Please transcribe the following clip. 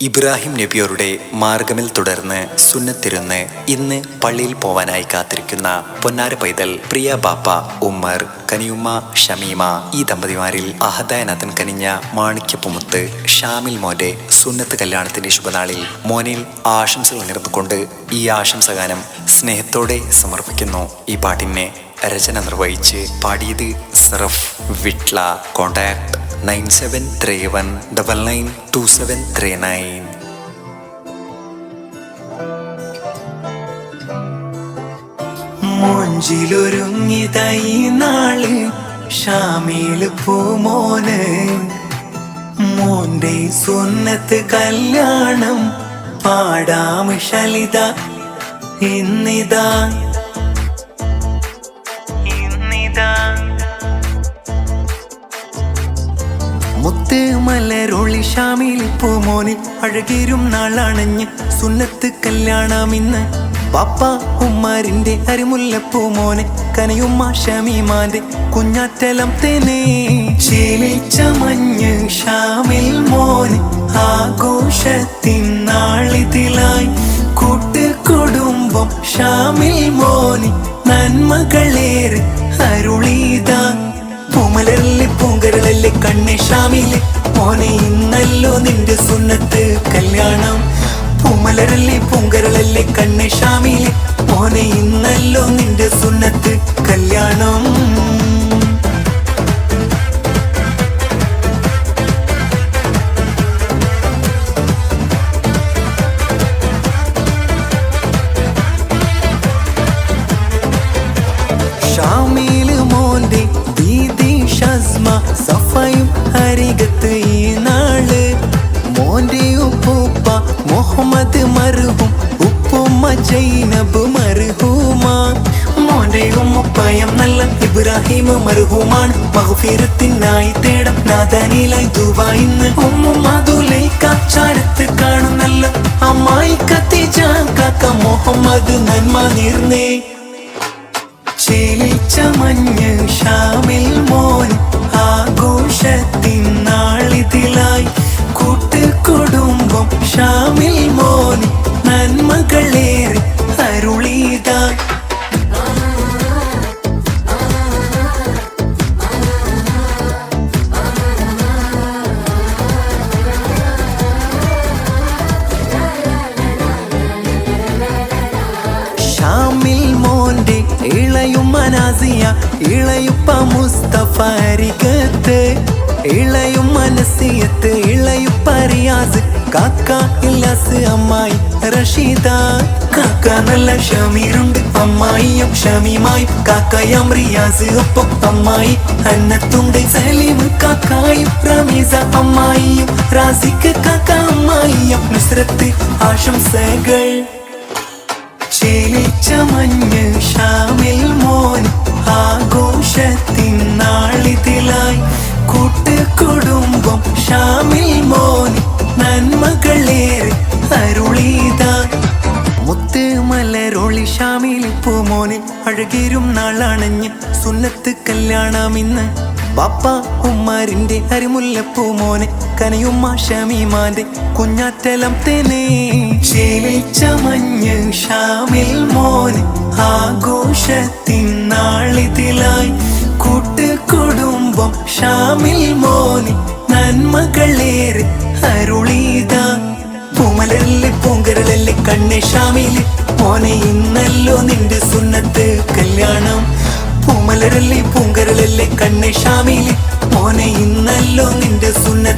ഇബ്രാഹിം നബിയോരുടെ മാർഗമിൽ തുടർന്ന് സുന്നത്തിരുന്ന് ഇന്ന് പള്ളിയിൽ പോവാനായി കാത്തിരിക്കുന്ന പൊന്നാര പൈതൽ പ്രിയ ബാപ്പ ഉമ്മർ, കനിയുമ്മ ഷമീമ, ഈ ദമ്പതിമാരിൽ അഹദായനാഥൻ കനിഞ്ഞ മാണിക്യപ്പുമുത്ത് ഷാമിൽ മോന്റെ സുന്നത്ത് കല്യാണത്തിന്റെ ശുഭനാളിൽ മോനിൽ ആശംസകൾ നേർന്നുകൊണ്ട് ഈ ആശംസഗാനം സ്നേഹത്തോടെ സമർപ്പിക്കുന്നു. ഈ പാട്ടിനെ രചന നിർവഹിച്ച് പാടിയത് സറഫ് വിട്ല. കോണ്ടാക്ട് 9731992739. മോഞ്ചിലൊരുങ്ങിതായി നാള് ഷാമിൽ പൂമോന്, മോന്റെ സുന്നത്ത് കല്യാണം പാടാം ഷലിത ഇന്നിതാ. മുത്ത് മലരൊളി ഷാമിൽ പൂമോനിൽ അഴകേരും നാളണഞ്ഞ് സുന്നത്ത് കല്യാണം ഇന്ന്. പാപ്പ ഉമ്മാരിന്റെ അരിമുല്ലപ്പൂമോനെ, കനയുമ്മ ഷമീമാന്റെ കുഞ്ഞാറ്റലം തേനെ. ചീലിച്ച മഞ്ഞ് ഷാമിൽ മോന് ആഘോഷത്തിൻ നാളിതിലായി. കൂട്ടുകുടുംബം ഷാമിൽ മോന് നന്മകളേറെ അരുളീതാ. പൂമലരിലെ പൂങ്കരളല്ലേ കണ്ണെ ഷാമിലെ മോനെ, ഇന്നല്ലോ നിന്റെ സുന്നത്ത് കല്യാണം. പൂമലരല്ലേ പൂങ്കരളല്ലേ കണ്ണെ ഷാമിലെ മോനെ, ഇന്നല്ലോ നിന്റെ സുന്നത്ത് കല്യാണം. ഷാമില് മോന്റെ ദീദി ഷസ്മ സഫയും അരികത്ത് ഈ നാള്. മോന്റെ ഉപ്പൂപ്പ മുഹമ്മദ് മർഹൂം, ഉപ്പുമ്മ ജൈനബ് മർഹൂമ. മോന്റെ ഉമ്മപ്പയം നല്ല ഇബ്രാഹിം മർഹൂമാണ്. മഗ്ഫിറത്തിനായി തേടം നാദാനിലായി ദുആ ഇന്ന്. ഉമ്മുമ്മദുലൈക ചാരത്ത് കാണുന്നല്ല അമ്മായി ഖദീജ കാക്ക മുഹമ്മദ് നന്മ നീർന്നേ. ചീലിച്ച മഞ്ഞ് ഷാമിൽ മോൻ ആഘോഷത്തിൻ നാളിതിലായി. കൂട്ടുകുടുംബം ഷാമിൽ മോൻ നന്മകളേറെ അരുളീതാ. ഷാമിൽ മോന്റെ ഇളയുമ്മ നാസിയ, ഇളയുപ്പ മുസ്തഫ അരികത്ത്. ഇളയുമ്മ നസിയത്ത്, ഇളയുപ്പ റിയാസ്, കാക്ക ഇല്ലാസ്, അമ്മായി റഷീദ. കാക്ക നല്ല ഷമീറുണ്ട്, അമ്മായിയും ഷമീമായും. കാക്കയാം റിയാസ് ഒപ്പം അമ്മായി അന്നത്തുണ്ട്. സലീം കാക്കായും റമീസ അമ്മായിയും. റാസിക്ക് കാക്ക അമ്മായിയും. നുസ്രത്ത് ആശംസകൾ. ചീലിച്ച മഞ്ഞ് ഷാമിൽ മോൻ ആഘോഷത്തിൻ നാളിതിലായി. കൂട്ടുകുടുംബം ഷാമിൽ മോൻ നന്മകളേറെ അരുളീതാ. മുത്ത് മലരൊളി ഷാമിൽ പൂമോനെ, അഴകേരും നാളണഞ്ഞ് സുന്നത്ത് കല്യാണം ഇന്ന്. പാപ്പ ഉമ്മാരിന്റെ അരിമുല്ലപ്പൂമോനെ, കനയുമ്മ ഷമീമാന്റെ കുഞ്ഞാറ്റലം തേനെ. ചീലിച്ച മഞ്ഞ് ഷാമിൽ മോന് ആഘോഷത്തിൻ നാളിതിലായി. കൂട്ടുകുടുംബം ഷാമിൽ മോന് നന്മകളേറെ അരുളീതാ. പൂമലരിലെ പൂങ്കരളല്ലേ കണ്ണെ ഷാമിലെ മോനെ, ഇന്നല്ലോ നിന്റെ സുന്നത്ത് കല്യാണം. പൂമലരല്ലേ പൂങ്കരളല്ലേ കണ്ണെ ഷാമിലെ മോനെ, ഇന്നല്ലോ നിന്റെ സുന്നത്ത്